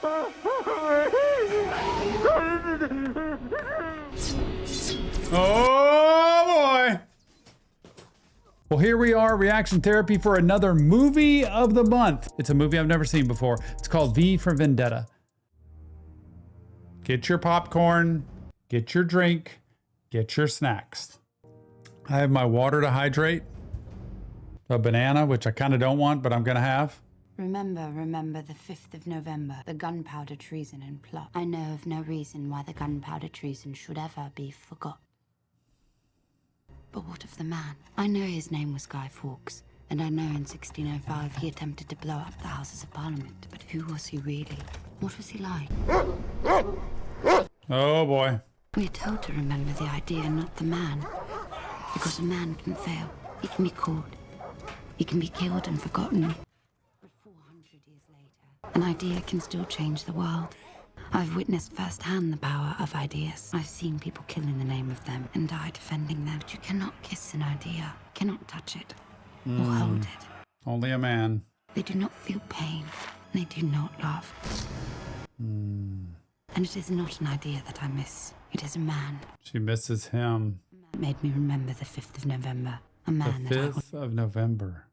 Oh boy. Well, here we are, reaction therapy for another movie of the month. It's a movie I've never seen before. It's called V for Vendetta. Get your popcorn, get your drink, get your snacks. I have my water to hydrate, a banana, which I kind of don't want, but I'm gonna have. Remember the 5th of November, the gunpowder treason and plot. I know of no reason why the gunpowder treason should ever be forgotten. But what of the man? I know his name was Guy Fawkes, and I know in 1605 he attempted to blow up the Houses of Parliament. But who was he really? What was he like? Oh boy. We're told to remember the idea, not the man. Because a man can fail. He can be caught. He can be killed and forgotten. But 400 years later, an idea can still change the world. I've witnessed firsthand the power of ideas. I've seen people kill in the name of them and die defending them. But you cannot kiss an idea, cannot touch it, or hold it. Only a man. They do not feel pain. They do not love. And it is not an idea that I miss. It is a man. She misses him. That made me remember the 5th of November. A man The that 5th of November.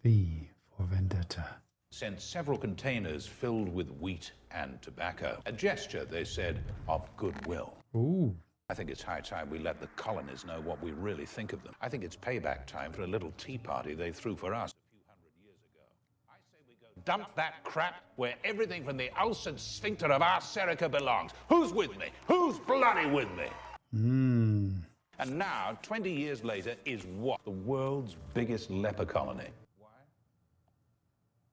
V for Vendetta. Sent several containers filled with wheat and tobacco. A gesture, they said, of goodwill. Ooh. I think it's high time we let the colonies know what we really think of them. I think it's payback time for a little tea party they threw for us a few hundred years ago. I say we go dump that crap where everything from the ulcered sphincter of our Serica belongs. Who's with me? Who's bloody with me? And now, 20 years later, is what? The world's biggest leper colony.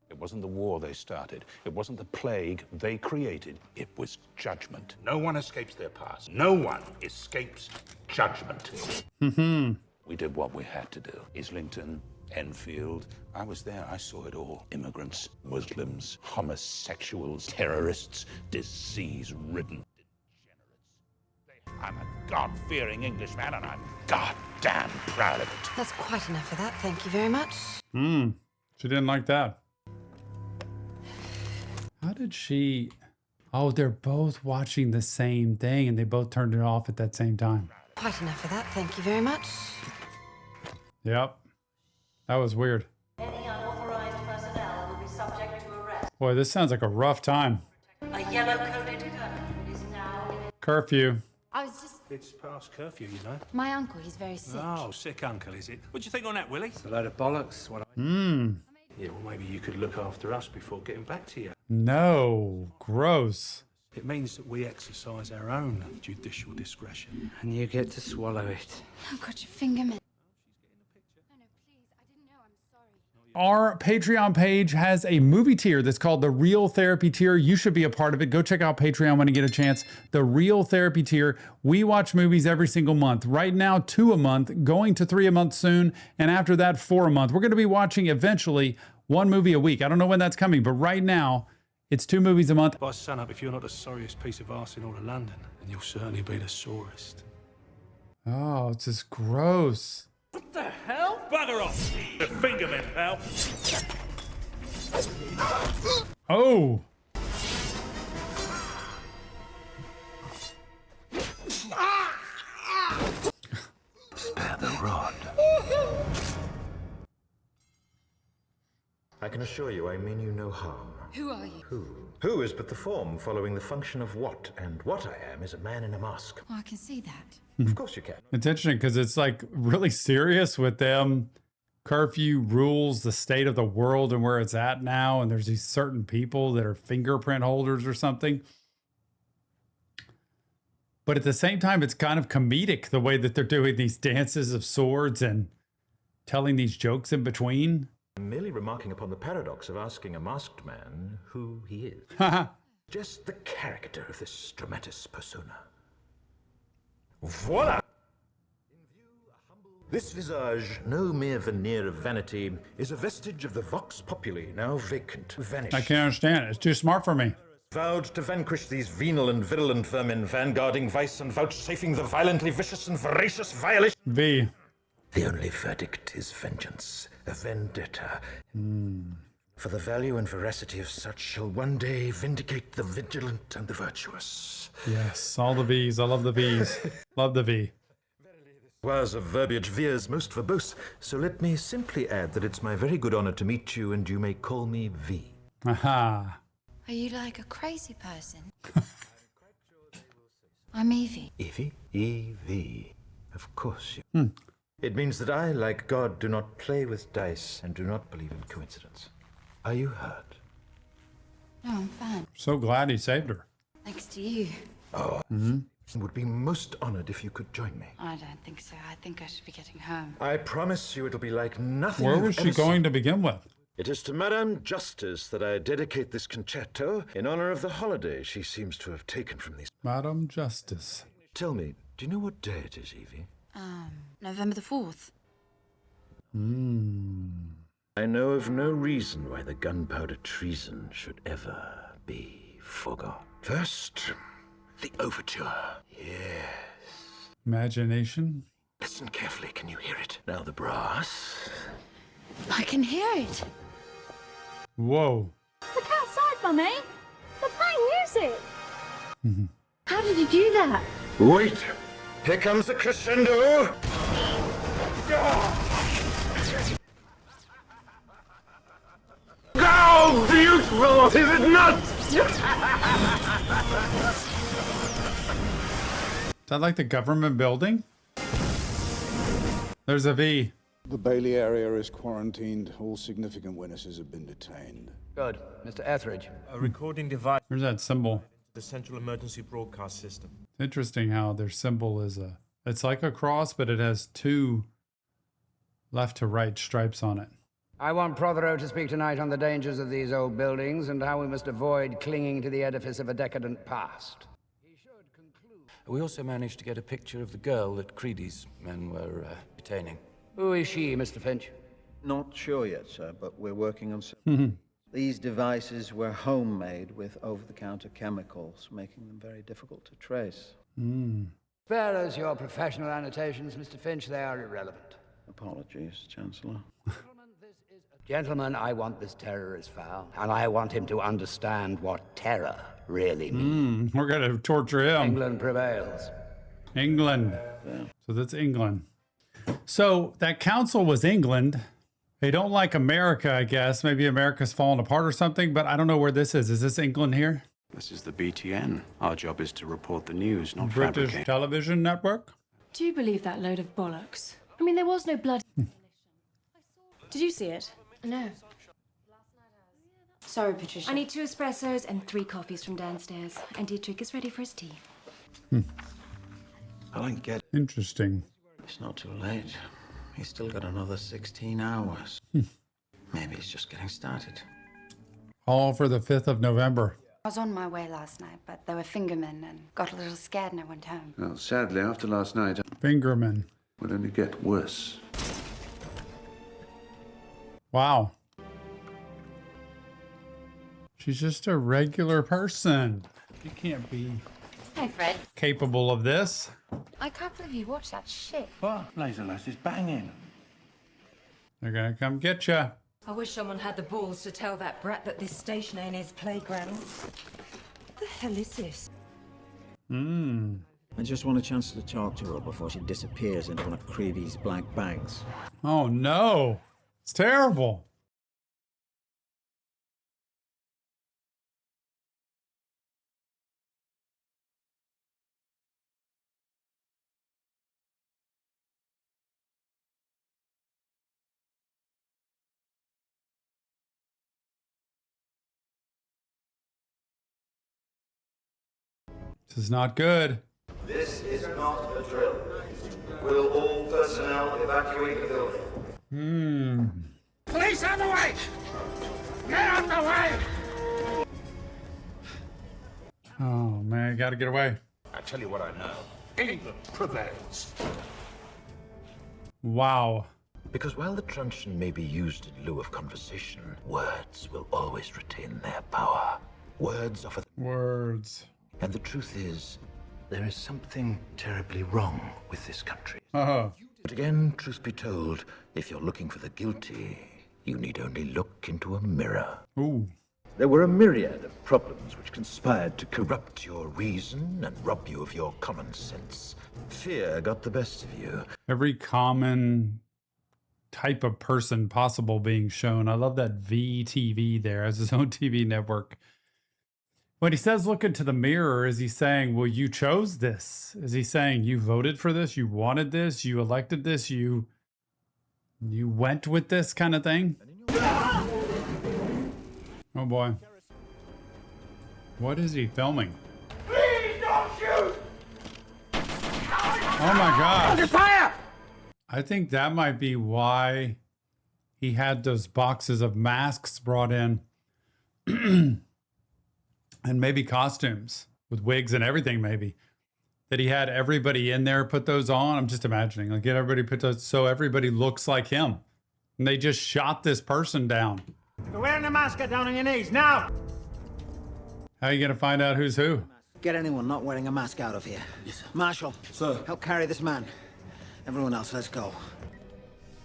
It wasn't the war they started. It wasn't the plague they created. It was judgment. No one escapes their past. No one escapes judgment. We did what we had to do. Islington, Enfield. I was there. I saw it all. Immigrants, Muslims, homosexuals, terrorists, disease-ridden degenerates. I'm a God-fearing Englishman, and I'm goddamn proud of it. That's quite enough of that. Thank you very much. She didn't like that. How did she... Oh, they're both watching the same thing and they both turned it off at that same time. Quite enough of that. Thank you very much. Yep. That was weird. Any unauthorized personnel will be subject to arrest. Boy, this sounds like a rough time. A yellow-coded curfew is now in Curfew. I was just... It's past curfew, you know. My uncle, he's very sick. Oh, sick uncle, is it? What do you think on that, Willie? It's a load of bollocks. What Yeah, well, maybe you could look after us before getting back to you. No. Gross. It means that we exercise our own judicial discretion. And you get to swallow it. I've got your finger, man. No, please. I didn't know. I'm sorry. Our Patreon page has a movie tier that's called the Real Therapy tier. You should be a part of it. Go check out Patreon when you get a chance. The Real Therapy tier. We watch movies every single month. Right now, 2 a month, going to 3 a month soon. And after that, 4 a month. We're going to be watching eventually 1 movie a week. I don't know when that's coming, but right now, it's 2 movies a month. By sun up, if you're not the sorriest piece of arse in all of London, then you'll certainly be the sorest. Oh, it's just gross. What the hell? Bugger off! The fingerman, pal. Oh. Spare the rod. I can assure you I mean you no harm. Who are you? Who is but the form following the function of what, and what I am is a man in a mask. Oh, I can see that. Of course you can. It's interesting because it's like really serious with them. Curfew rules the state of the world and where it's at now. And there's these certain people that are fingerprint holders or something. But at the same time, it's kind of comedic the way that they're doing these dances of swords and telling these jokes in between. I'm merely remarking upon the paradox of asking a masked man who he is. Just the character of this dramatis persona. Voila! This visage, no mere veneer of vanity, is a vestige of the vox populi, now vacant, vanished. I can't understand it. It's too smart for me. Vowed to vanquish these venal and virulent vermin, vanguarding vice and vouchsafing the violently vicious and voracious violation. V. The only verdict is vengeance, a vendetta. For the value and veracity of such shall one day vindicate the vigilant and the virtuous. Yes, all the V's. I love the V's. Love the V. Was of verbiage veers most verbose, so let me simply add that it's my very good honor to meet you, and you may call me V. Aha. Are you like a crazy person? I'm Evie. Evie? E-V. Of course you. It means that I, like God, do not play with dice and do not believe in coincidence. Are you hurt? No, I'm fine. So glad he saved her. Thanks to you. Oh, would be most honored if you could join me. I don't think so. I think I should be getting home. I promise you it'll be like nothing Where you've was she ever going seen. to begin with? It is to Madame Justice that I dedicate this concerto in honor of the holiday she seems to have taken from these. Madam Justice. Tell me, do you know what day it is, Evie? November the 4th. I know of no reason why the gunpowder treason should ever be forgot. First, the overture. Yes. Imagination. Listen carefully, can you hear it? Now the brass. I can hear it. Whoa. Look outside, Mummy. They're playing music. How did you do that? Wait! Here comes the crescendo! Go! Beautiful! Is it not? Is that like the government building? There's a V. The Bailey area is quarantined. All significant witnesses have been detained. Good. Mr. Etheridge. A recording device. Where's that symbol? The central emergency broadcast system. Interesting how their symbol is it's like a cross, but it has two left to right stripes on it. I want Brotherhood to speak tonight on the dangers of these old buildings and how we must avoid clinging to the edifice of a decadent past. We also managed to get a picture of the girl that Creedy's men were detaining. Who is she, Mr. Finch? Not sure yet, sir, but we're working on These devices were homemade with over-the-counter chemicals, making them very difficult to trace. Spare us your professional annotations, Mr. Finch. They are irrelevant. Apologies, Chancellor. Gentlemen, I want this terrorist foul, and I want him to understand what terror really means. We're going to torture him. England prevails. England. Yeah. So that's England. So that council was England. They don't like America, I guess. Maybe America's falling apart or something, but I don't know where this is. Is this England here? This is the BTN. Our job is to report the news, not British fabricate. Television Network? Do you believe that load of bollocks? I mean, there was no blood. Did you see it? No. Sorry, Patricia. I need 2 espressos and 3 coffees from downstairs. And Dietrich is ready for his tea. I don't get it. Interesting. It's not too late. He's still got another 16 hours. Maybe he's just getting started. All for the 5th of November. I was on my way last night, but there were fingermen and got a little scared and I went home. Well, sadly, after last night, Fingerman. it would only get worse. Wow. She's just a regular person. You can't be Hey, Fred. capable of this. I can't believe you watched that shit. What? Laserlass is banging. They're going to come get you. I wish someone had the balls to tell that brat that this station ain't his playground. What the hell is this? I just want a chance to talk to her before she disappears into one of Creedy's black bags. Oh, no. It's terrible. This is not good. This is not a drill. Will all personnel evacuate the building? Police on the way! Get out the way! Oh, man, got to get away. I tell you what I know. England prevails. Wow. Because while the truncheon may be used in lieu of conversation, words will always retain their power. Words offer... Words. And the truth is, there is something terribly wrong with this country. Uh-huh. But again, truth be told, if you're looking for the guilty, You need only look into a mirror. Ooh. There were a myriad of problems which conspired to corrupt your reason and rob you of your common sense. Fear got the best of you. Every common type of person possible being shown. I love that VTV there as his own TV network. When he says look into the mirror, is he saying, well, you chose this? Is he saying you voted for this? You wanted this? You elected this? You went with this kind of thing? Oh boy. What is he filming? Please don't shoot! Oh my God. Under fire! I think that might be why he had those boxes of masks brought in. And maybe costumes with wigs and everything, maybe. That he had everybody in there put those on. I'm just imagining, like, get everybody put those so everybody looks like him. And they just shot this person down. You're wearing the mask, get down on your knees, now! How are you going to find out who's who? Get anyone not wearing a mask out of here. Yes, Marshal, sir, help carry this man. Everyone else, let's go.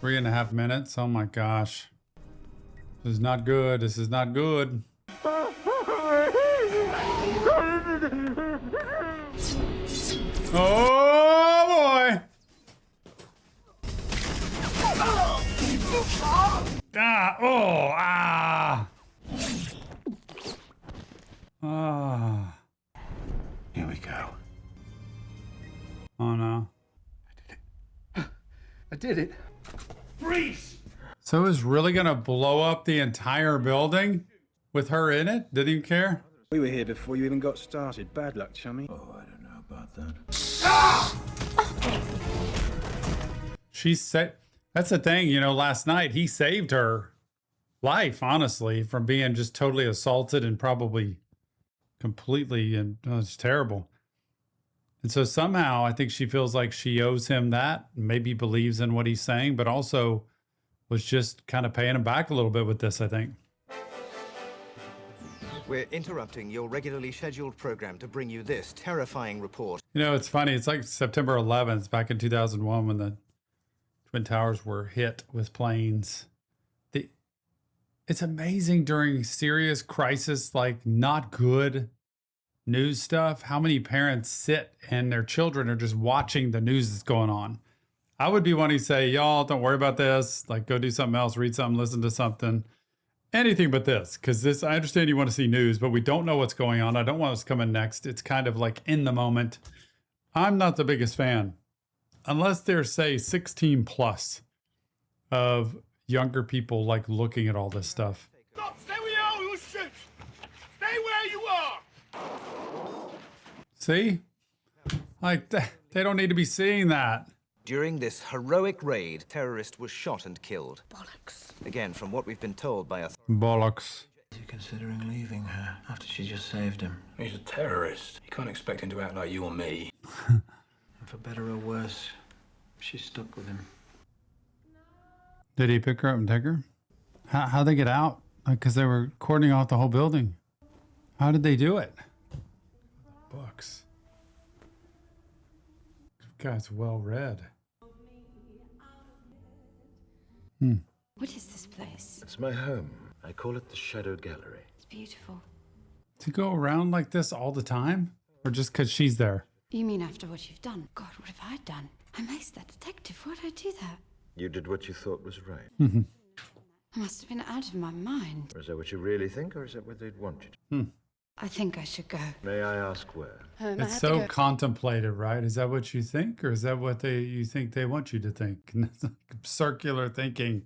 3.5 minutes. Oh my gosh. This is not good. This is not good. Oh boy. Ah, oh, ah. Ah. Here we go. Oh no. I did it. Freeze! So is really gonna blow up the entire building with her in it? Didn't even care? We were here before you even got started. Bad luck, chummy. Oh, I don't know about that. She said, that's the thing, you know, last night he saved her life, honestly, from being just totally assaulted and probably completely, and it's terrible. And so somehow I think she feels like she owes him that, maybe believes in what he's saying, but also was just kind of paying him back a little bit with this, I think. We're interrupting your regularly scheduled program to bring you this terrifying report. You know, it's funny. It's like September 11th, back in 2001, when the Twin Towers were hit with planes. It's amazing during serious crisis, like not good news stuff, how many parents sit and their children are just watching the news that's going on. I would be one to say, y'all, don't worry about this. Like, go do something else, read something, listen to something. Anything but this, because this, I understand you want to see news, but we don't know what's going on. I don't want what's coming next. It's kind of like in the moment. I'm not the biggest fan, unless there's, say, 16 plus of younger people like looking at all this stuff. Stop! Stay where you are, you'll shoot! Stay where you are! See? Like, they don't need to be seeing that. During this heroic raid, terrorist was shot and killed. Bollocks. Again, from what we've been told by Bollocks. Is he considering leaving her after she just saved him? He's a terrorist. You can't expect him to act like you or me. And for better or worse, she's stuck with him. Did he pick her up and take her? How'd they get out? Because they were cordoning off the whole building. How did they do it? Books. This guy's well read. What is this place? It's my home. I call it the Shadow Gallery. It's beautiful. To go around like this all the time? Or just because she's there? You mean after what you've done? God, what have I done? I'm Ace, that detective. Why'd I do that? You did what you thought was right. I must have been out of my mind. Or is that what you really think, or is that what they'd want you to? I think I should go. May I ask where? It's so contemplative, right? Is that what you think, or is that what you think they want you to think? Circular thinking.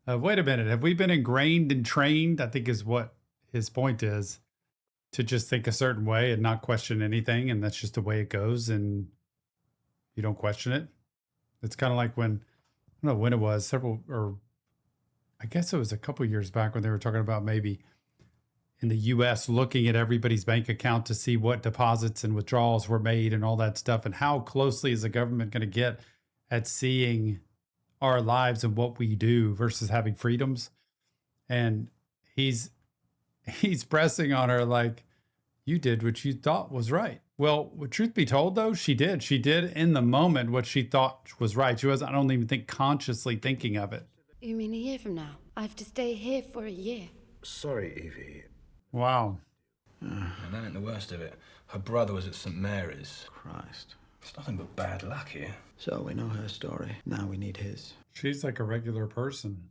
Wait a minute. Have we been ingrained and trained? I think is what his point is, to just think a certain way and not question anything, and that's just the way it goes, and you don't question it. It's kind of like when, I don't know when it was, I guess it was a couple years back when they were talking about maybe in the US looking at everybody's bank account to see what deposits and withdrawals were made and all that stuff, and how closely is the government going to get at seeing our lives and what we do versus having freedoms. And he's pressing on her like, you did what you thought was right. Well, truth be told, though, she did. She did in the moment what she thought was right. She wasn't, I don't even think, consciously thinking of it. You mean a year from now? I have to stay here for a year. Sorry, Evie. Wow. And that ain't the worst of it. Her brother was at St. Mary's. Christ. It's nothing but bad luck here. So we know her story. Now we need his. She's like a regular person.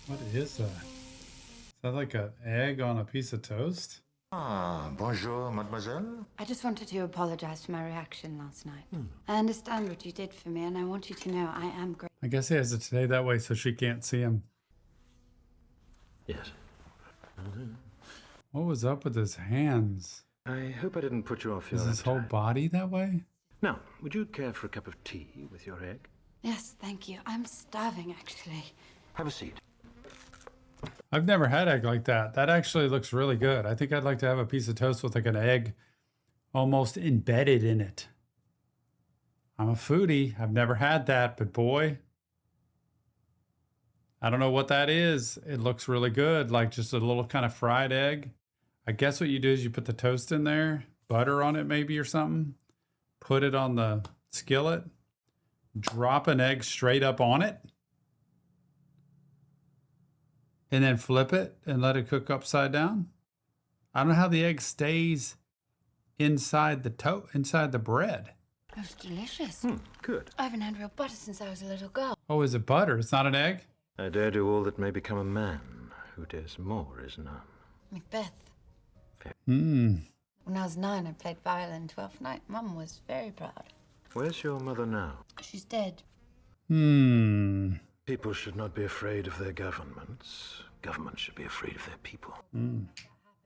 What is that? Is that like an egg on a piece of toast? Ah, bonjour, mademoiselle. I just wanted to apologize for my reaction last night. I understand what you did for me, and I want you to know I am grateful. I guess he has to stay that way so she can't see him. Yes. What was up with his hands? I hope I didn't put you off your Is his whole body that way? Now, would you care for a cup of tea with your egg? Yes, thank you. I'm starving, actually. Have a seat. I've never had egg like that. That actually looks really good. I think I'd like to have a piece of toast with like an egg almost embedded in it. I'm a foodie. I've never had that, but boy, I don't know what that is. It looks really good, like just a little kind of fried egg. I guess what you do is you put the toast in there, butter on it maybe or something, put it on the skillet, drop an egg straight up on it, and then flip it and let it cook upside down. I don't know how the egg stays inside the bread. That's delicious. Good. I haven't had real butter since I was a little girl. Oh, is it butter? It's not an egg? I dare do all that may become a man who dares more is none. Macbeth. Hmm. When I was 9, I played violin 12th night. Mum was very proud. Where's your mother now? She's dead. Hmm. People should not be afraid of their governments. Governments should be afraid of their people. Hmm.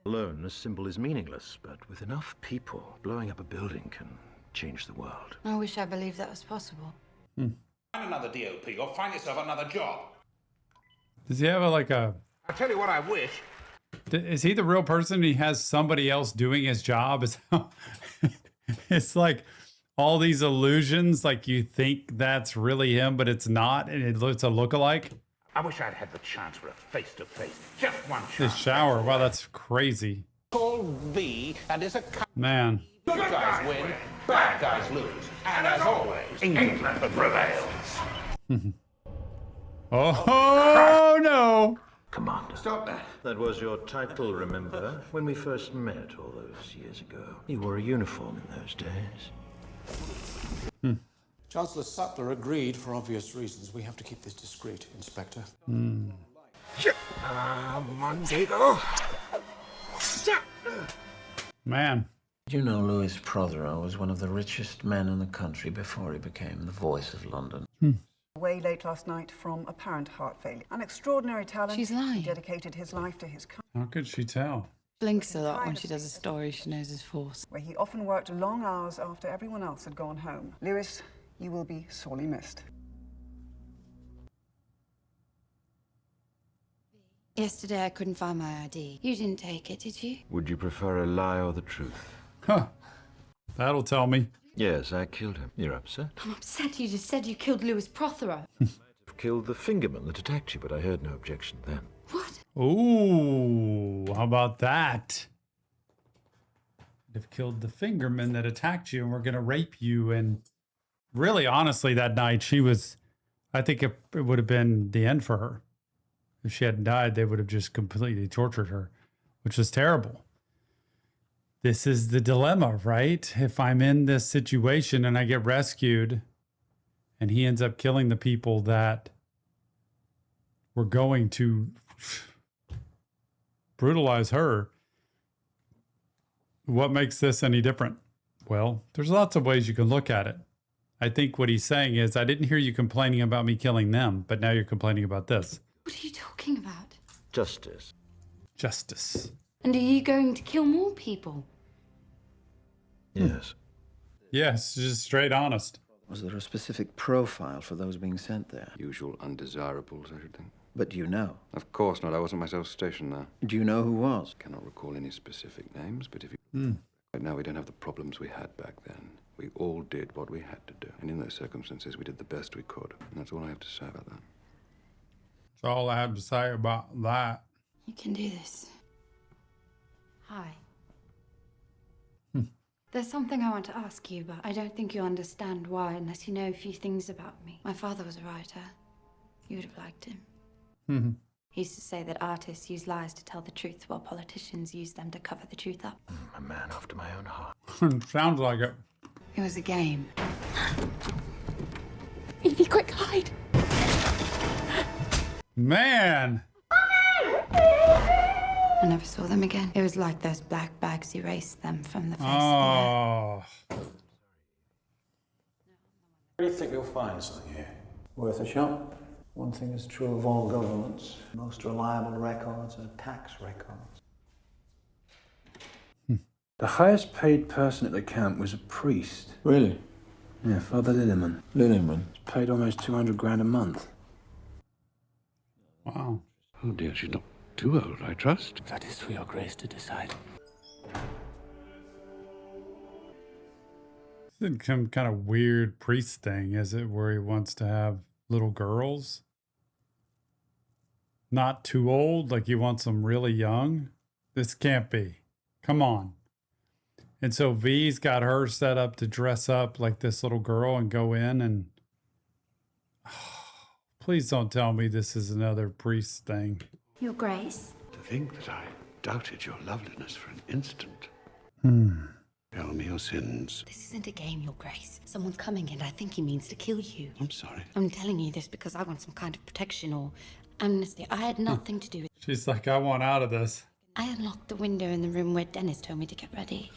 Alone, a symbol is meaningless, but with enough people, blowing up a building can change the world. I wish I believed that was possible. Find another DOP or find yourself another job. Does he have I'll tell you what I wish. Is he the real person? He has somebody else doing his job? It's like all these illusions, like you think that's really him, but it's not, and it's a lookalike. I wish I'd had the chance for a face-to-face. Just one chance. His shower. Wow, that's crazy. Call V and it's a Man. Good guys win, bad guys lose. And as always, England prevails. Oh, no. Commander. Stop that. That was your title, remember? When we first met all those years ago. You wore a uniform in those days. Chancellor Sutler agreed for obvious reasons. We have to keep this discreet, Inspector. Mondego. Man. Did you know Louis Prothero was one of the richest men in the country before he became the voice of London? Away late last night from apparent heart failure. An extraordinary talent. She's lying. He dedicated his life to his country. How could she tell? Blinks a lot when she does a story she knows is false. Where he often worked long hours after everyone else had gone home. Lewis, you will be sorely missed. Yesterday I couldn't find my ID. You didn't take it, did you? Would you prefer a lie or the truth? Huh. That'll tell me. Yes, I killed him. You're upset? I'm upset you just said you killed Louis Prothero. I've killed the fingerman that attacked you, but I heard no objection then. What? Ooh, how about that? They've killed the fingerman that attacked you and we're going to rape you. And really, honestly, that night I think it would have been the end for her. If she hadn't died, they would have just completely tortured her, which is terrible. This is the dilemma, right? If I'm in this situation and I get rescued and he ends up killing the people that were going to brutalize her, what makes this any different? Well, there's lots of ways you can look at it. I think what he's saying is, I didn't hear you complaining about me killing them, but now you're complaining about this. What are you talking about? Justice. Justice. And are you going to kill more people? Yes. Yes, just straight honest. Was there a specific profile for those being sent there? Usual undesirables, I should think. But do you know? Of course not. I wasn't myself stationed there. Do you know who was? Cannot recall any specific names, but if you... Right now, we don't have the problems we had back then. We all did what we had to do. And in those circumstances, we did the best we could. And that's all I have to say about that. That's all I have to say about that. You can do this. Hi. There's something I want to ask you, but I don't think you'll understand why unless you know a few things about me. My father was a writer. You would have liked him. He used to say that artists use lies to tell the truth while politicians use them to cover the truth up. A man after my own heart. Sounds like it. It was a game. Evie, quick, hide! Man! I never saw them again. It was like those black bags erased them from the face Oh. Where do you think you'll find something here? Worth a shot. One thing is true of all governments. Most reliable records are tax records. The highest paid person at the camp was a priest. Really? Yeah, Father Lilliman. Lilliman? Paid almost 200 grand a month. Wow. Oh dear, she's not too old, I trust. That is for your grace to decide. It's some kind of weird priest thing, is it, where he wants to have little girls? Not too old, like he wants them really young? This can't be. Come on. And so V's got her set up to dress up like this little girl and go in and... please don't tell me this is another priest thing. Your Grace? To think that I doubted your loveliness for an instant. Tell me your sins. This isn't a game, Your Grace. Someone's coming and I think he means to kill you. I'm sorry. I'm telling you this because I want some kind of protection or amnesty. I had nothing to do with it. She's like, I want out of this. I unlocked the window in the room where Dennis told me to get ready.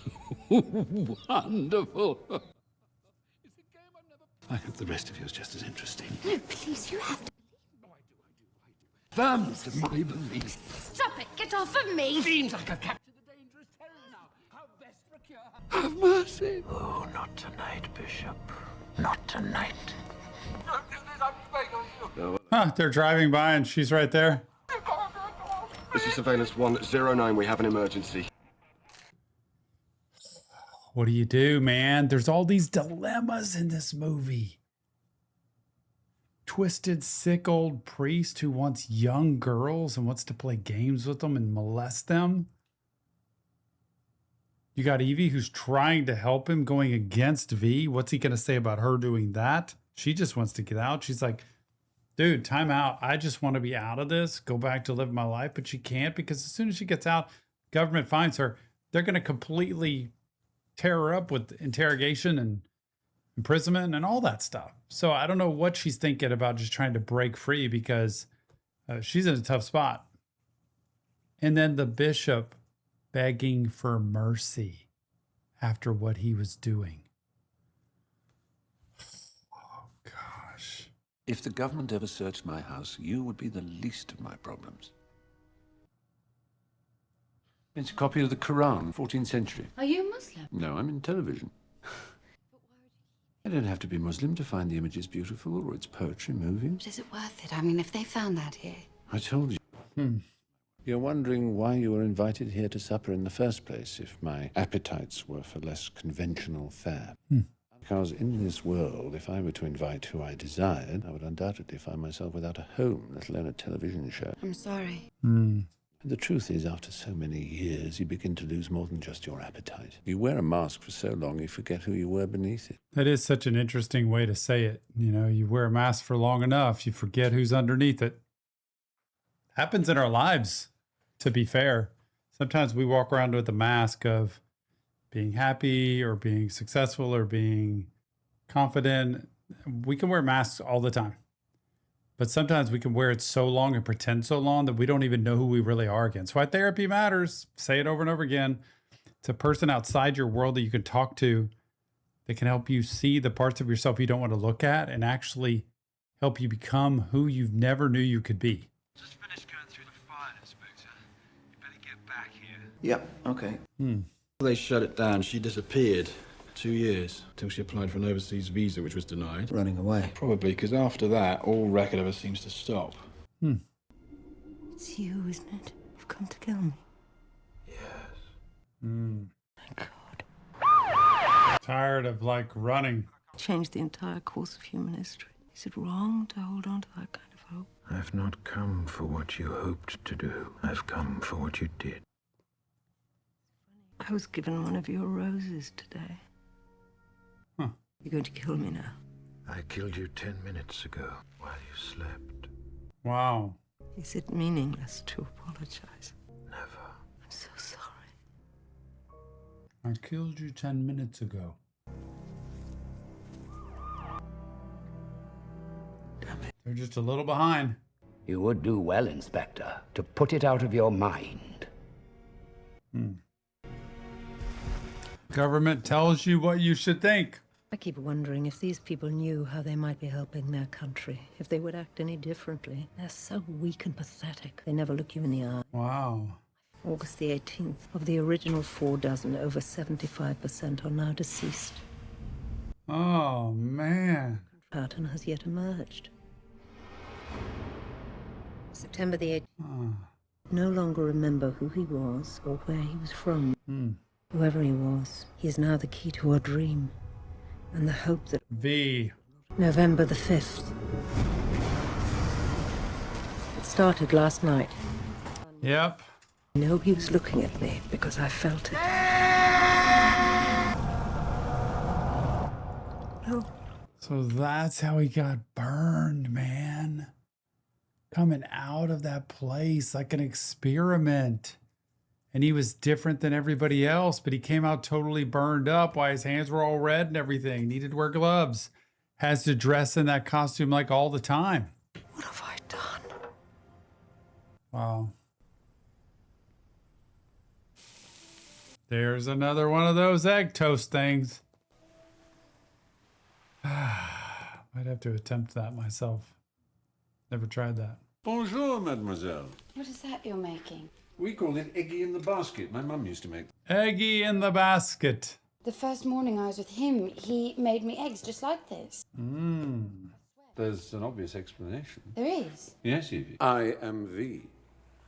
Wonderful. I hope the rest of you is just as interesting. No, please, you have to. Firm to my belief. Stop it! Get off of me! Seems like I've captured a dangerous terror now. How best procure her? Have mercy. Oh, not tonight, Bishop. Not tonight. Don't do this, I'm begging you. Huh, they're driving by and she's right there. This is Surveillance 109. We have an emergency. What do you do, man? There's all these dilemmas in this movie. Twisted, sick old priest who wants young girls and wants to play games with them and molest them. You got Evie who's trying to help him, going against V. What's he going to say about her doing that? She just wants to get out. She's like, dude, time out. I just want to be out of this, go back to live my life. But she can't because as soon as she gets out, government finds her. They're going to completely tear her up with interrogation and imprisonment and all that stuff. So I don't know what she's thinking about just trying to break free because she's in a tough spot. And then the bishop begging for mercy after what he was doing. Oh, gosh. If the government ever searched my house, you would be the least of my problems. It's a copy of the Quran, 14th century. Are you a Muslim? No, I'm in television. I don't have to be Muslim to find the images beautiful or its poetry moving. But is it worth it? I mean, if they found that here. I told you. You're wondering why you were invited here to supper in the first place, if my appetites were for less conventional fare. Because in this world, if I were to invite who I desired, I would undoubtedly find myself without a home, let alone a television show. I'm sorry. The truth is, after so many years, you begin to lose more than just your appetite. You wear a mask for so long, you forget who you were beneath it. That is such an interesting way to say it. You know, you wear a mask for long enough, you forget who's underneath it. Happens in our lives, to be fair. Sometimes we walk around with a mask of being happy or being successful or being confident. We can wear masks all the time. But sometimes we can wear it so long and pretend so long that we don't even know who we really are again. So why therapy matters. Say it over and over again. It's a person outside your world that you can talk to that can help you see the parts of yourself you don't want to look at and actually help you become who you never knew you could be. Just finished going through the file, Inspector. You better get back here. Yep, okay. They shut it down. She disappeared. 2 years, till she applied for an overseas visa, which was denied. Running away. Probably, because after that, all record of her seems to stop. It's you, isn't it? You've come to kill me. Thank God. Tired of like running. Changed the entire course of human history. Is it wrong to hold on to that kind of hope? I've not come for what you hoped to do. I've come for what you did. I was given one of your roses today. You're going to kill me now. I killed you 10 minutes ago while you slept. Wow. Is it meaningless to apologize? Never. I'm so sorry. I killed you 10 minutes ago. Damn it. They're just a little behind. You would do well, Inspector, to put it out of your mind. Government tells you what you should think. I keep wondering if these people knew how they might be helping their country, if they would act any differently. They're so weak and pathetic. They never look you in the eye. Wow. August the 18th. Of the original 4 dozen, over 75% are now deceased. Oh, man. Pattern has yet emerged. September the 18th. No longer remember who he was or where he was from. Whoever he was, he is now the key to our dream. And the hope that... V. November the 5th. It started last night. Yep. I know he was looking at me because I felt it. No. So that's how he got burned, man. Coming out of that place like an experiment. And he was different than everybody else, but he came out totally burned up. Why his hands were all red and everything. Needed to wear gloves. Has to dress in that costume like all the time. What have I done? Wow. There's another one of those egg toast things. Might have to attempt that myself. Never tried that. Bonjour, mademoiselle. What is that you're making? We call it eggy in the basket. My mum used to make. Eggy in the basket. The first morning I was with him, he made me eggs just like this. There's an obvious explanation. There is. Yes, Evie. I am V.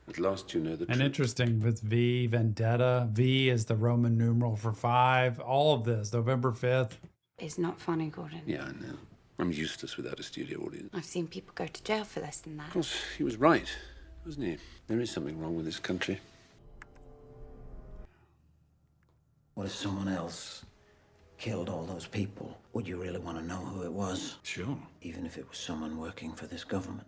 At last you know the truth. And interesting with V, Vendetta. V is the Roman numeral for 5. All of this, November 5th. It's not funny, Gordon. Yeah, I know. I'm useless without a studio audience. I've seen people go to jail for less than that. Of course, he was right, wasn't he? There is something wrong with this country. What if someone else killed all those people? Would you really want to know who it was? Sure. Even if it was someone working for this government?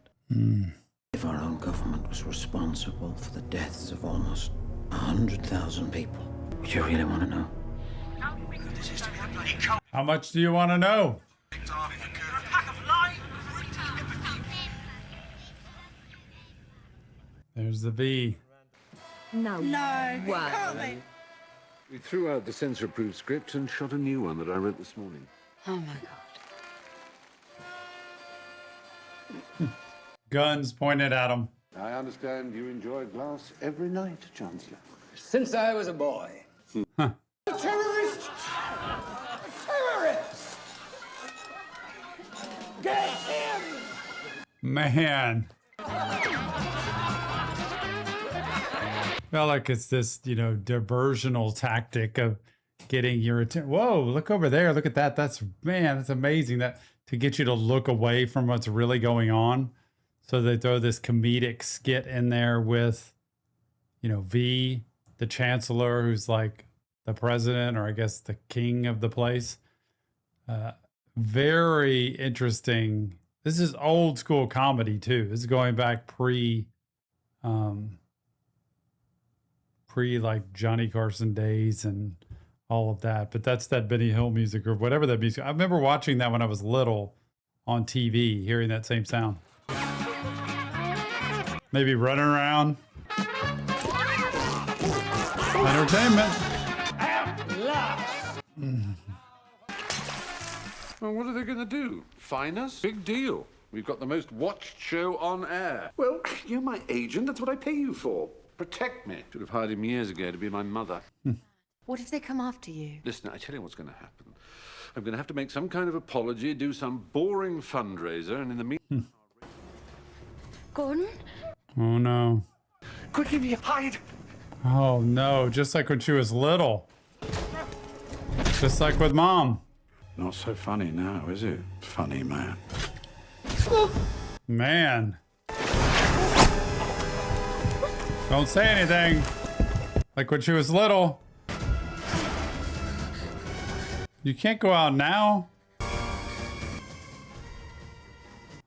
If our own government was responsible for the deaths of almost 100,000 people, would you really want to know? How much do you want to know? There's the V. No. No. Wow. We threw out the censor-approved script and shot a new one that I wrote this morning. Oh my God. Guns pointed at him. I understand you enjoy glass every night, Chancellor. Since I was a boy. Terrorist! Terrorist! Get him! Man. Felt like it's this, diversional tactic of getting your attention. Whoa, look over there. Look at that. That's amazing. That to get you to look away from what's really going on. So they throw this comedic skit in there with, V, the chancellor, who's like the president, or I guess the king of the place. Very interesting. This is old school comedy too. This is going back pre like Johnny Carson days and all of that. But that's that Benny Hill music or whatever that music. I remember watching that when I was little on TV, hearing that same sound. Maybe running around. Entertainment. Well, what are they going to do? Fine us? Big deal. We've got the most watched show on air. Well, you're my agent. That's what I pay you for. Protect me. Should have hired him years ago to be my mother. What if they come after you? Listen, I tell you what's going to happen. I'm going to have to make some kind of apology, do some boring fundraiser, and in the meantime... Gordon? Oh, no. Quick, Evie, hide! Oh, no. Just like when she was little. Just like with Mom. Not so funny now, is it? Funny man. Man. Don't say anything. Like when she was little. You can't go out now.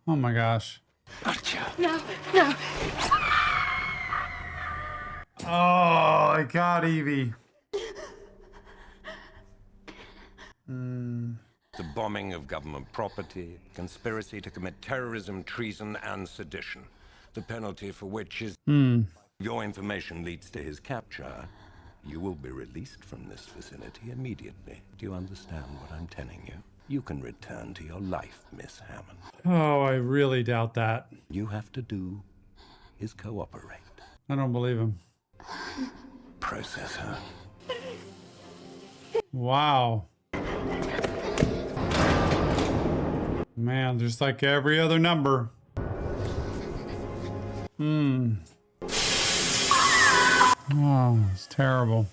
Oh my gosh. No, no. Oh, God, Evie. The bombing of government property, conspiracy to commit terrorism, treason, and sedition. The penalty for which is your information leads to his capture. You will be released from this vicinity immediately. Do you understand what I'm telling you? You can return to your life, Miss Hammond. Oh, I really doubt that. You have to do is cooperate. I don't believe him. Process her. Wow. Man, just like every other number. Oh, it's terrible.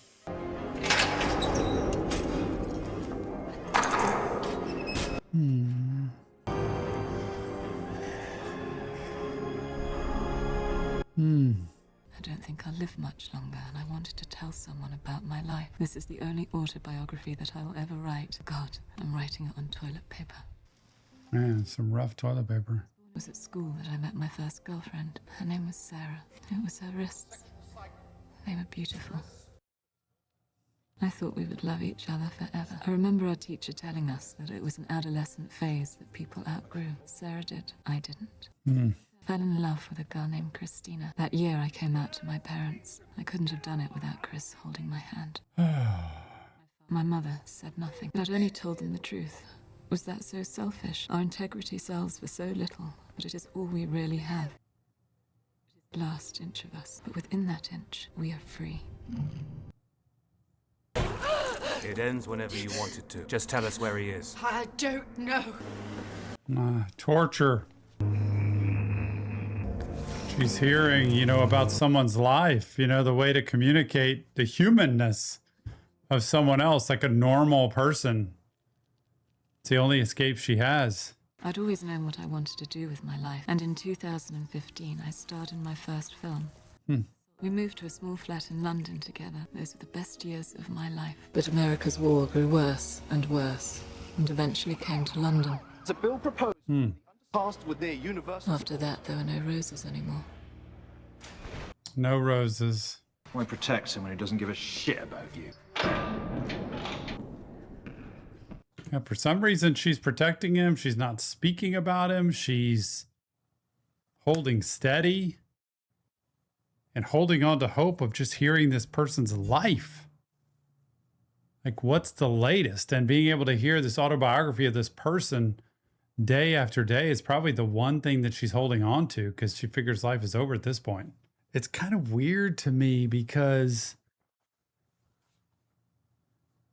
I don't think I'll live much longer, and I wanted to tell someone about my life. This is the only autobiography that I will ever write. God, I'm writing it on toilet paper. Man, some rough toilet paper. It was at school that I met my first girlfriend. Her name was Sarah. It was her wrists. They were beautiful. I thought we would love each other forever. I remember our teacher telling us that it was an adolescent phase that people outgrew. Sarah did. I didn't. I fell in love with a girl named Christina. That year I came out to my parents. I couldn't have done it without Chris holding my hand. My mother said nothing, but I'd only told them the truth. Was that so selfish? Our integrity sells for so little, but it is all we really have. It is the last inch of us, but within that inch, we are free. It ends whenever you want it to. Just tell us where he is. I don't know. Torture. She's hearing, you know, about someone's life, you know, the way to communicate the humanness of someone else, like a normal person. It's the only escape she has. I'd always known what I wanted to do with my life, and in 2015, I starred in my first film. We moved to a small flat in London together. Those were the best years of my life. But America's war grew worse, and eventually came to London. It's a bill proposed passed with their university. After that, there were no roses anymore. No roses. Why protect someone who doesn't give a shit about you? Yeah, for some reason, she's protecting him. She's not speaking about him. She's holding steady and holding on to hope of just hearing this person's life. Like, what's the latest? And being able to hear this autobiography of this person day after day is probably the one thing that she's holding on to, because she figures life is over at this point. It's kind of weird to me because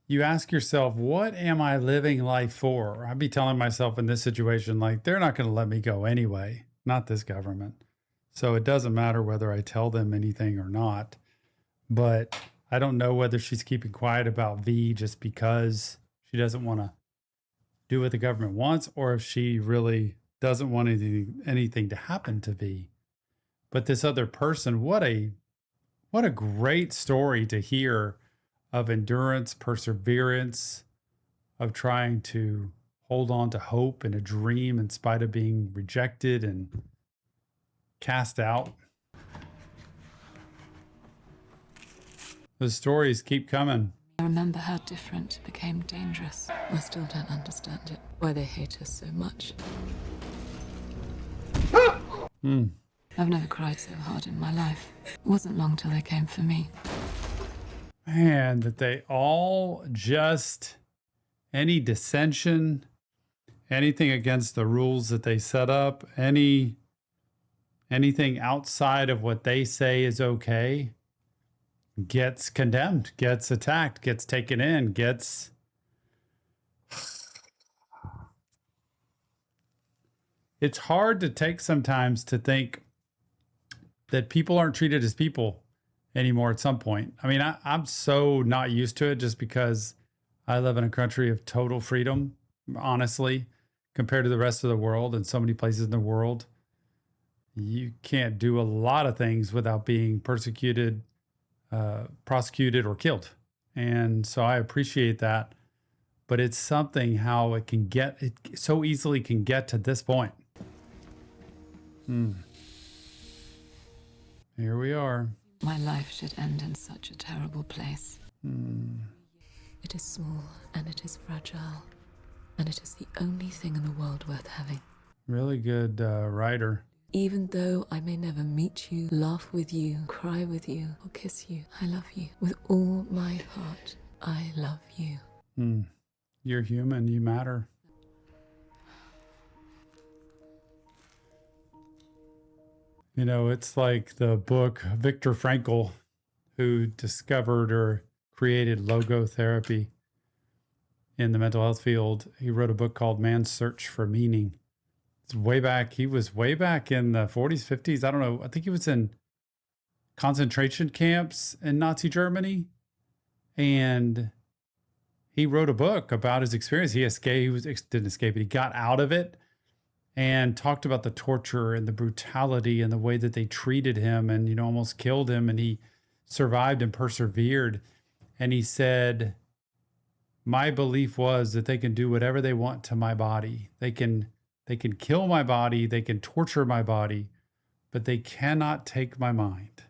you ask yourself, what am I living life for? I'd be telling myself in this situation, like, they're not going to let me go anyway, not this government. So it doesn't matter whether I tell them anything or not. But I don't know whether she's keeping quiet about V just because she doesn't want to do what the government wants, or if she really doesn't want anything to happen to V. But this other person, what a great story to hear of endurance, perseverance, of trying to hold on to hope and a dream in spite of being rejected and cast out. The stories keep coming. I remember how different it became dangerous. I still don't understand it. Why they hate us so much. I've never cried so hard in my life. It wasn't long till they came for me. Man, that they all just, any dissension, anything against the rules that they set up, anything outside of what they say is okay, gets condemned, gets attacked, gets taken in, gets... It's hard to take sometimes to think that people aren't treated as people anymore at some point. I mean, I'm so not used to it just because I live in a country of total freedom, honestly, compared to the rest of the world and so many places in the world. You can't do a lot of things without being persecuted, prosecuted, or killed. And so I appreciate that. But it's something how it so easily can get to this point. Here we are. My life should end in such a terrible place. It is small and it is fragile, and it is the only thing in the world worth having. Really good writer. Even though I may never meet you, laugh with you, cry with you, or kiss you, I love you. With all my heart, I love you. You're human, you matter. You know, it's like the book Viktor Frankl, who discovered or created logotherapy in the mental health field. He wrote a book called Man's Search for Meaning. It's way back. He was way back in the 40s, 50s. I don't know. I think he was in concentration camps in Nazi Germany. And he wrote a book about his experience. He escaped. He didn't escape it. He got out of it and talked about the torture and the brutality and the way that they treated him and, you know, almost killed him. And he survived and persevered. And he said, my belief was that they can do whatever they want to my body. They can kill my body. They can torture my body, but they cannot take my mind.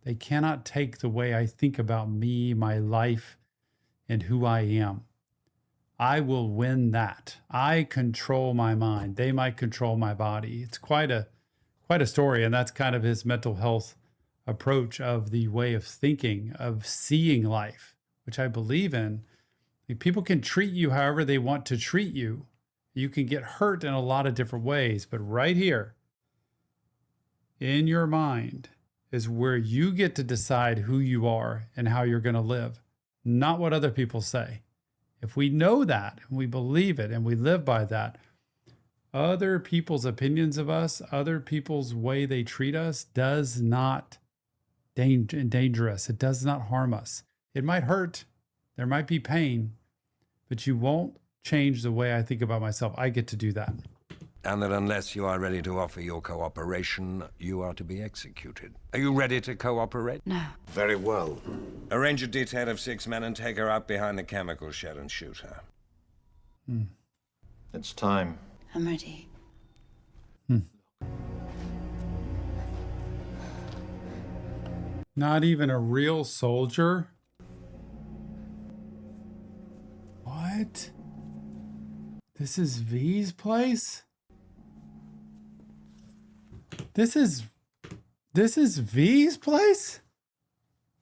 They cannot take the way I think about me, my life, and who I am. I will win that. I control my mind. They might control my body. It's quite a story. And that's kind of his mental health approach of the way of thinking, of seeing life, which I believe in. People can treat you however they want to treat you. You can get hurt in a lot of different ways, but right here in your mind is where you get to decide who you are and how you're going to live, not what other people say. If we know that and we believe it and we live by that, other people's opinions of us, other people's way they treat us does not endanger us. It does not harm us. It might hurt. There might be pain, but you won't change the way I think about myself. I get to do that. And that unless you are ready to offer your cooperation, you are to be executed. Are you ready to cooperate? No. Very well. Arrange a detail of 6 men and take her out behind the chemical shed and shoot her. It's time. I'm ready. Not even a real soldier? What? This is V's place? This is V's place?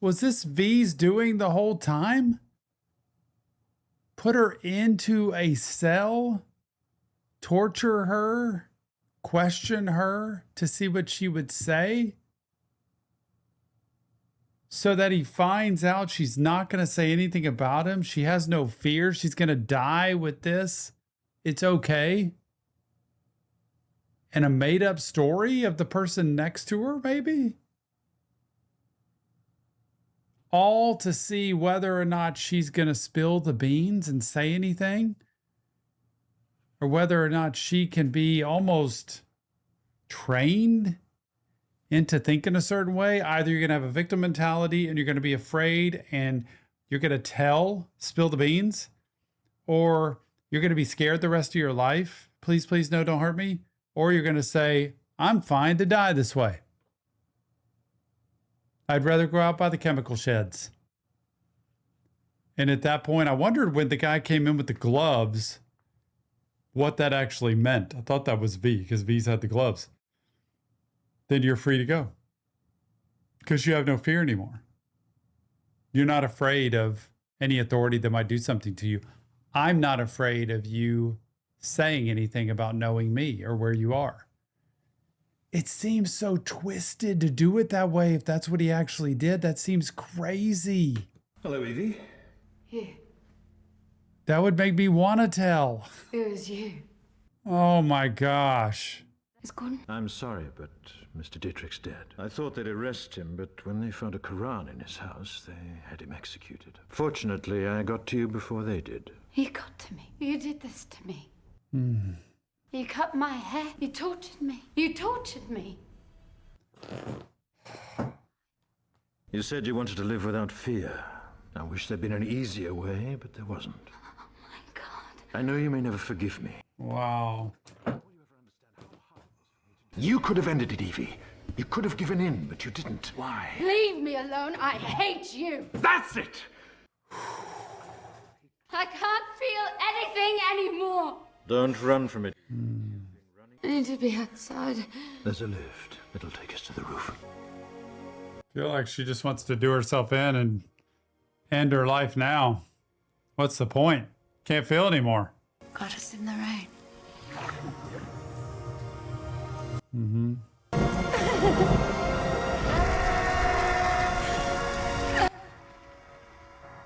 Was this V's doing the whole time? Put her into a cell, torture her, question her to see what she would say, so that he finds out she's not going to say anything about him. She has no fear. She's going to die with this. It's okay. And a made-up story of the person next to her, maybe? All to see whether or not she's going to spill the beans and say anything, or whether or not she can be almost trained into thinking a certain way. Either you're going to have a victim mentality and you're going to be afraid and you're going to spill the beans, or you're going to be scared the rest of your life. Please, please, no, don't hurt me. Or you're going to say, I'm fine to die this way. I'd rather go out by the chemical sheds. And at that point, I wondered when the guy came in with the gloves, what that actually meant. I thought that was V, because V's had the gloves. Then you're free to go, because you have no fear anymore. You're not afraid of any authority that might do something to you. I'm not afraid of you saying anything about knowing me or where you are. It seems so twisted to do it that way. If that's what he actually did, that seems crazy. Hello, Evie. You. That would make me want to tell. It was you. Oh my gosh. It's gone. I'm sorry, but Mr. Dietrich's dead. I thought they'd arrest him, but when they found a Quran in his house, they had him executed. Fortunately, I got to you before they did. You got to me. You did this to me. You cut my hair. You tortured me. You tortured me. You said you wanted to live without fear. I wish there'd been an easier way, but there wasn't. Oh my God. I know you may never forgive me. Wow. You could have ended it, Evie. You could have given in, but you didn't. Why? Leave me alone. I hate you. That's it! I can't feel anything anymore. Don't run from it. I need to be outside. There's a lift. It'll take us to the roof. I feel like she just wants to do herself in and end her life now. What's the point? Can't feel anymore. Got us in the rain. Mm-hmm.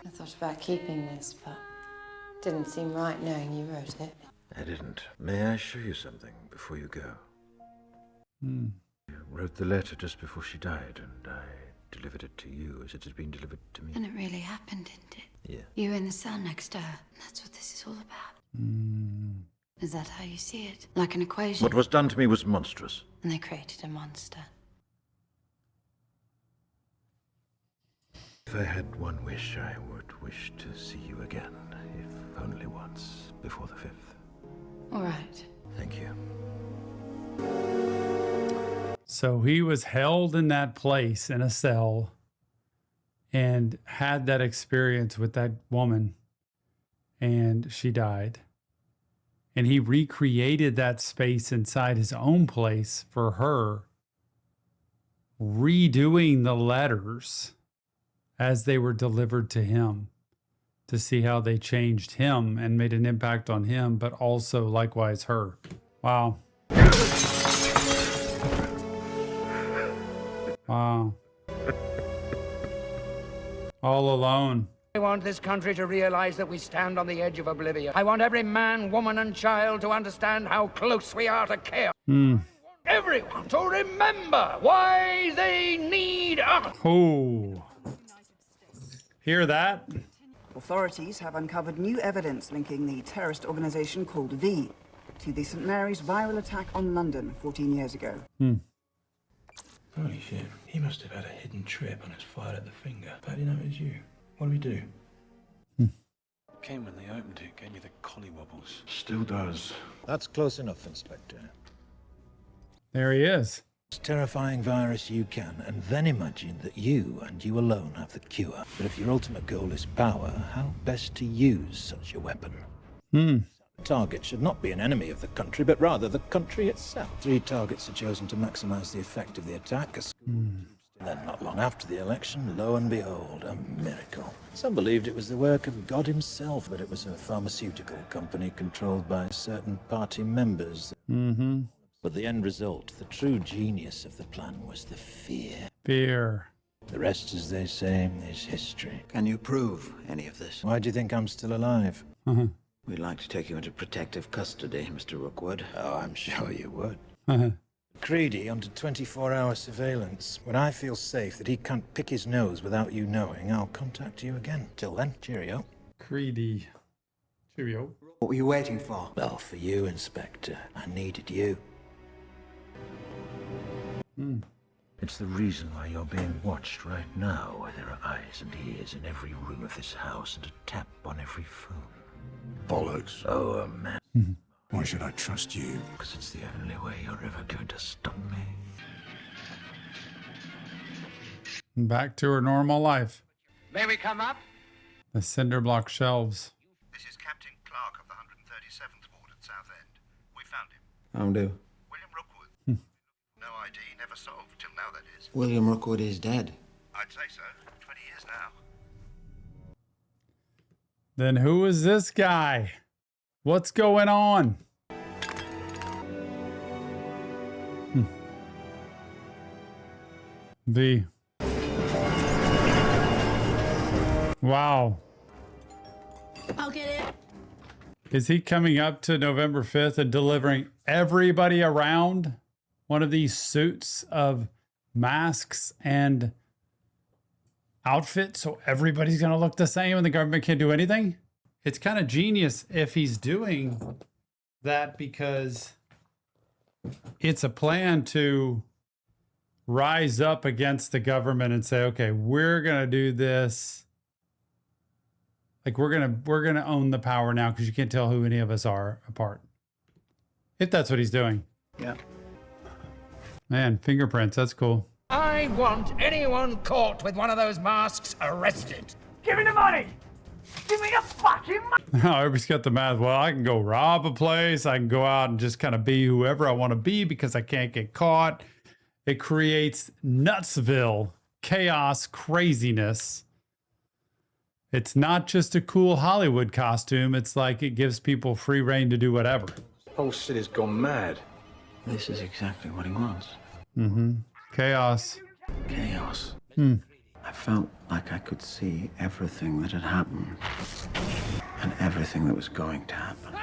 I thought about keeping this, but it didn't seem right knowing you wrote it. I didn't. May I show you something before you go? Hmm. You wrote the letter just before she died, and I delivered it to you as it had been delivered to me. And it really happened, didn't it? Yeah. You in the cell next to her. And that's what this is all about. Mm. Is that how you see it? Like an equation? What was done to me was monstrous. And they created a monster. If I had one wish, I would wish to see you again, if only once, before the 5th. All right. Thank you. So he was held in that place in a cell and had that experience with that woman, and she died. And he recreated that space inside his own place for her, redoing the letters as they were delivered to him to see how they changed him and made an impact on him, but also likewise her. Wow. Wow. All alone. I want this country to realize that we stand on the edge of oblivion. I want every man, woman, and child to understand how close we are to chaos. Everyone to remember why they need us. Oh. Hear that? Authorities have uncovered new evidence linking the terrorist organization called V to the St. Mary's viral attack on London 14 years ago. Holy shit. He must have had a hidden trip and has fired at the finger. But how do you know it was you? What do we do? Came when they opened it, gave me the collie wobbles. Still does. That's close enough, Inspector. There he is. It's terrifying virus you can, and then imagine that you and you alone have the cure. But if your ultimate goal is power, how best to use such a weapon? The target should not be an enemy of the country, but rather the country itself. 3 targets are chosen to maximize the effect of the attack. Then not long after the election, lo and behold, a miracle. Some believed it was the work of God himself, but it was a pharmaceutical company controlled by certain party members. But the end result, the true genius of the plan, was the fear. Fear. The rest, as they say, is history. Can you prove any of this? Why do you think I'm still alive? We'd like to take you into protective custody, Mr. Rookwood. Oh, I'm sure you would. Creedy under 24-hour surveillance. When I feel safe that he can't pick his nose without you knowing, I'll contact you again. Till then, cheerio. Creedy. Cheerio. What were you waiting for? Well, for you, Inspector. I needed you. It's the reason why you're being watched right now, why there are eyes and ears in every room of this house and a tap on every phone. Bollocks. Oh, man. Why should I trust you? Because it's the only way you're ever going to stop me. Back to her normal life. May we come up? The cinder block shelves. This is Captain Clark of the 137th Ward at Southend. We found him. Found who? William Rookwood. No ID, never solved, till now that is. William Rookwood is dead. I'd say so. 20 years now. Then who is this guy? What's going on? V. Wow. I'll get it. Is he coming up to November 5th and delivering everybody around one of these suits of masks and outfits so everybody's going to look the same and the government can't do anything? It's kind of genius if he's doing that because it's a plan to rise up against the government and say, okay, we're going to do this. Like we're going to own the power now because you can't tell who any of us are apart. If that's what he's doing. Yeah. Man, fingerprints, that's cool. I want anyone caught with one of those masks arrested. Give me the money! Give me the fucking money! Now everybody's got the math. Well, I can go rob a place. I can go out and just kind of be whoever I want to be because I can't get caught. It creates Nutsville, chaos, craziness. It's not just a cool Hollywood costume. It's like it gives people free reign to do whatever. Whole city's gone mad. This is exactly what he wants. Mm-hmm. Chaos. Chaos. Hmm. I felt like I could see everything that had happened and everything that was going to happen.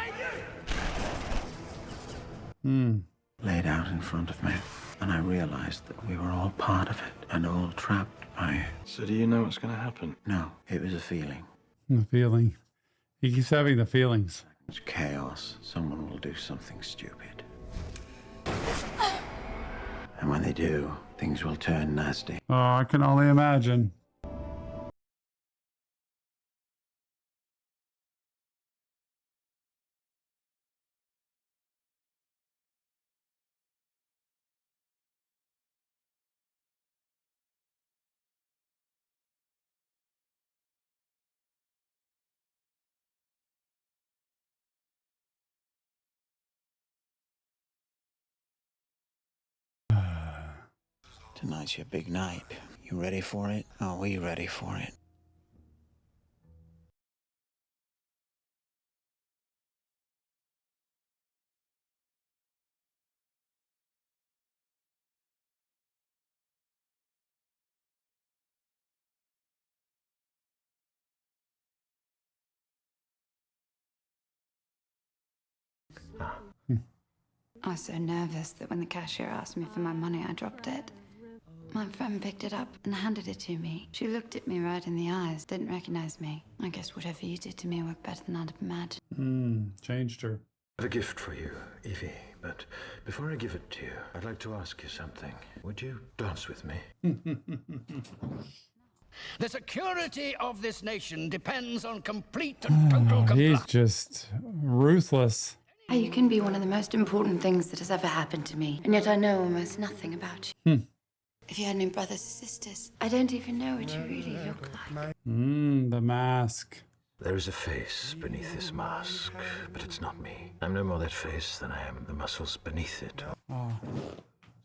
Hmm. Laid out in front of me. And I realized that we were all part of it and all trapped by it. So do you know what's going to happen? No, it was a feeling. The feeling. He keeps having the feelings. It's chaos. Someone will do something stupid. And when they do, things will turn nasty. Oh, I can only imagine. Tonight's your big night. You ready for it? Are we ready for it? I was so nervous that when the cashier asked me for my money, I dropped it. My friend picked it up and handed it to me. She looked at me right in the eyes, didn't recognize me. I guess whatever you did to me worked better than I'd have imagined. Changed her. I have a gift for you, Evie, but before I give it to you, I'd like to ask you something. Would you dance with me? The security of this nation depends on complete and total compliance. He's just ruthless. You can be one of the most important things that has ever happened to me, and yet I know almost nothing about you. If you had any brothers or sisters, I don't even know what you really look like. The mask. There is a face beneath this mask, but it's not me. I'm no more that face than I am the muscles beneath it. Oh.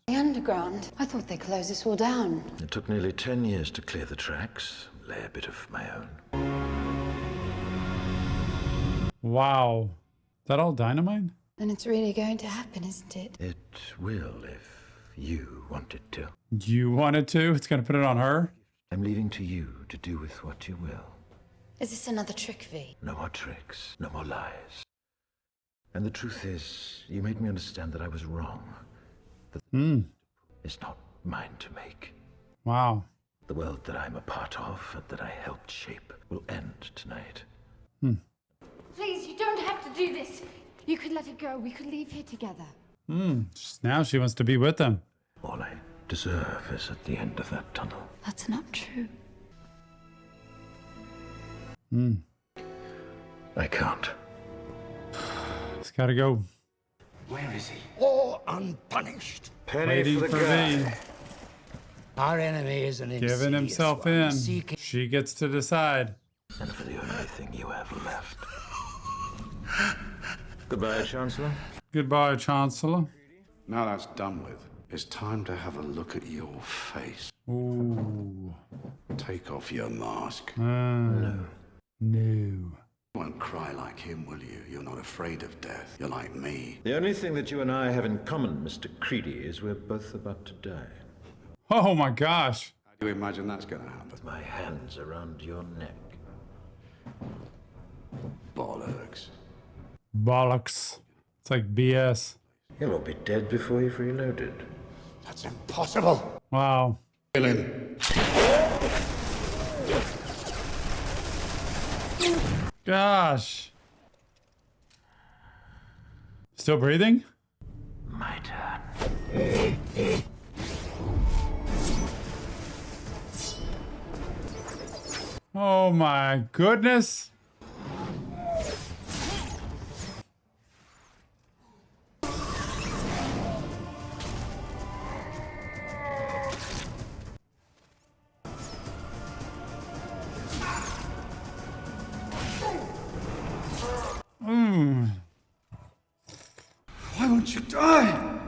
The underground? I thought they closed this all down. It took nearly 10 years to clear the tracks, lay a bit of my own. Wow. Is that all dynamite? Then it's really going to happen, isn't it? It will if you want it to. You wanted to? It's going to put it on her? I'm leaving to you to do with what you will. Is this another trick, V? No more tricks, no more lies. And the truth is, you made me understand that I was wrong. That it's not mine to make. Wow. The world that I'm a part of and that I helped shape will end tonight. Please, you don't have to do this. You could let it go. We could leave here together. Now she wants to be with them. All I deserve is at the end of that tunnel. That's not true. I can't. It's gotta go. Where is he? Or unpunished. Waiting for me. Our enemy is an insidious Giving himself one, in. seeking... She gets to decide. And for the only thing you have left. Goodbye, Chancellor. Goodbye, Chancellor. Now that's done with, it's time to have a look at your face. Ooh. Take off your mask. No. You won't cry like him, will you? You're not afraid of death. You're like me. The only thing that you and I have in common, Mr. Creedy, is we're both about to die. Oh my gosh. How do you imagine that's going to happen? With my hands around your neck. Bollocks. Bollocks. It's like BS. You'll all be dead before you've reloaded. That's impossible. Wow. Kill him. Gosh. Still breathing? My turn. Oh my goodness. to die!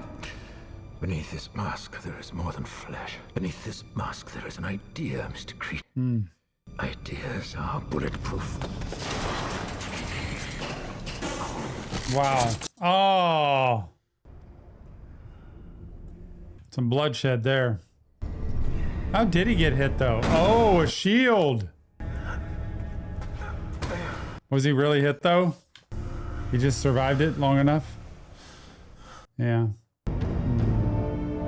Beneath this mask, there is more than flesh. Beneath this mask, there is an idea, Mr. Creed. Ideas are bulletproof. Wow. Oh. Some bloodshed there. How did he get hit though? Oh, a shield. Was he really hit though? He just survived it long enough? Yeah.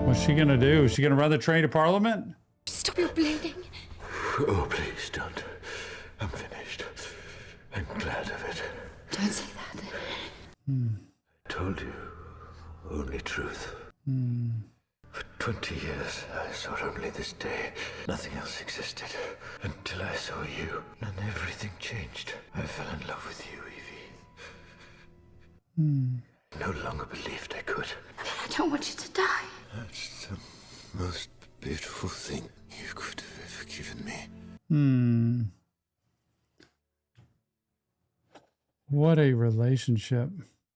What's she gonna do? Is she gonna run the train to Parliament? Stop your bleeding. Oh, please don't. I'm finished. I'm glad of it. Don't say that. I told you only truth. For 20 years, I sought only this day. Nothing else existed. Until I saw you, and everything changed. I fell in love with you, Evie. No longer believed I could. I don't want you to die. That's the most beautiful thing you could have ever given me. What a relationship.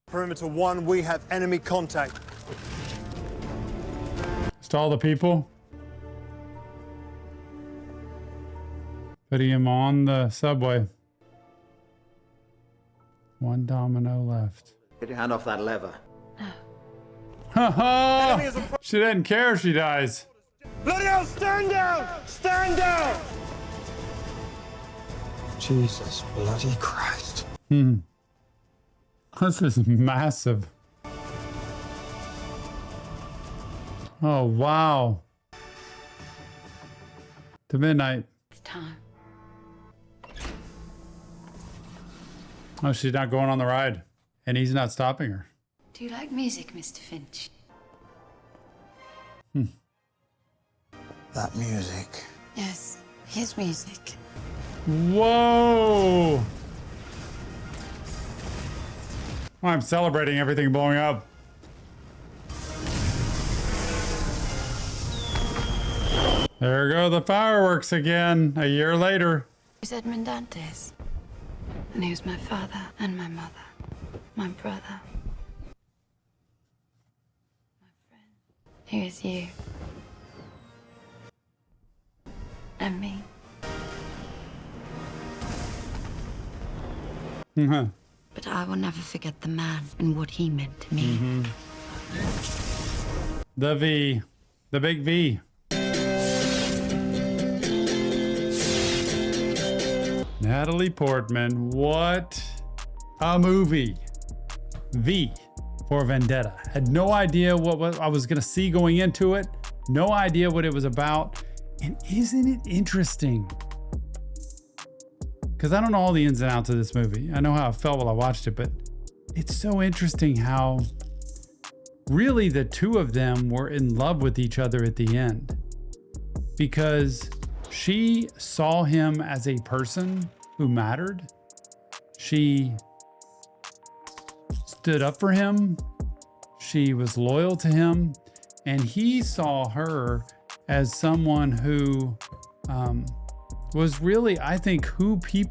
Perimeter 1, we have enemy contact. Just all the people. Putting him on the subway. One domino left. Get your hand off that lever. Ha ha! She doesn't care if she dies. Bloody hell, stand down! Stand down! Jesus bloody Christ. This is massive. Oh, wow. To midnight. It's time. Oh, she's not going on the ride. And he's not stopping her. Do you like music, Mr. Finch? That music. Yes, his music. Whoa! I'm celebrating everything blowing up. There go the fireworks again, a year later. He's Edmund Dantes. And he was my father and my mother. My brother. My friend. Here's you. And me. But I will never forget the man and what he meant to me. The V. The big V. Natalie Portman. What a movie. V for Vendetta. Had no idea what I was going to see going into it. No idea what it was about. And isn't it interesting? Because I don't know all the ins and outs of this movie. I know how I felt while I watched it, but it's so interesting how really the two of them were in love with each other at the end. Because she saw him as a person who mattered. She stood up for him. She was loyal to him. And he saw her as someone who was really, I think, who he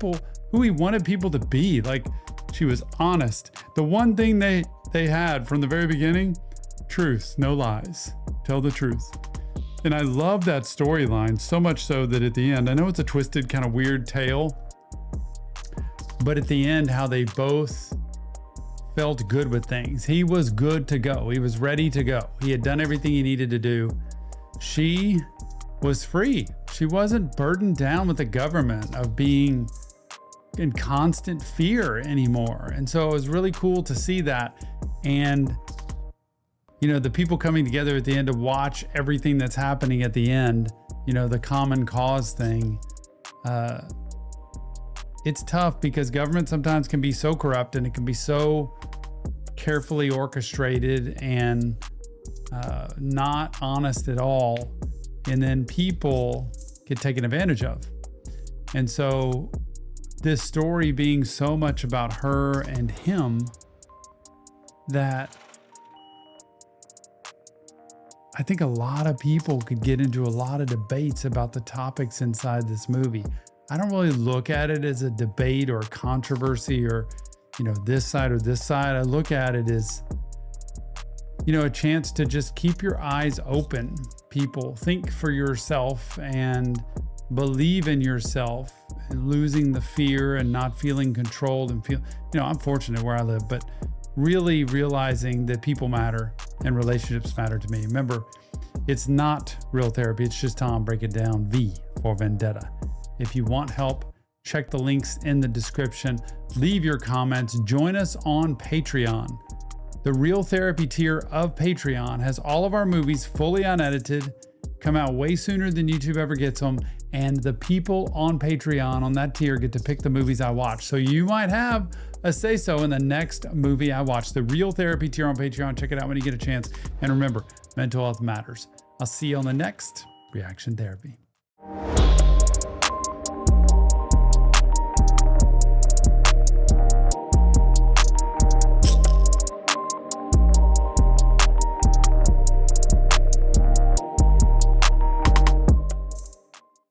wanted people to be. Like, she was honest. The one thing they had from the very beginning, truth, no lies. Tell the truth. And I love that storyline so much so that at the end, I know it's a twisted kind of weird tale, but at the end, how they both felt good with things. He was good to go. He was ready to go. He had done everything he needed to do. She was free. She wasn't burdened down with the government of being in constant fear anymore. And so it was really cool to see that. And, you know, the people coming together at the end to watch everything that's happening at the end, you know, the common cause thing. It's tough because government sometimes can be so corrupt and it can be so carefully orchestrated and not honest at all. And then people get taken advantage of. And so this story being so much about her and him that I think a lot of people could get into a lot of debates about the topics inside this movie. I don't really look at it as a debate or a controversy or, you know, this side or this side. I look at it as a chance to just keep your eyes open. People, think for yourself and believe in yourself, and losing the fear and not feeling controlled and feel, I'm fortunate where I live, but really realizing that people matter and relationships matter to me. Remember, it's not real therapy. It's just Tom. Break it down. V for Vendetta. If you want help, check the links in the description. Leave your comments. Join us on Patreon. The Real Therapy tier of Patreon has all of our movies fully unedited, come out way sooner than YouTube ever gets them, and the people on Patreon on that tier get to pick the movies I watch. So you might have a say-so in the next movie I watch. The Real Therapy tier on Patreon. Check it out when you get a chance. And remember, mental health matters. I'll see you on the next Reaction Therapy.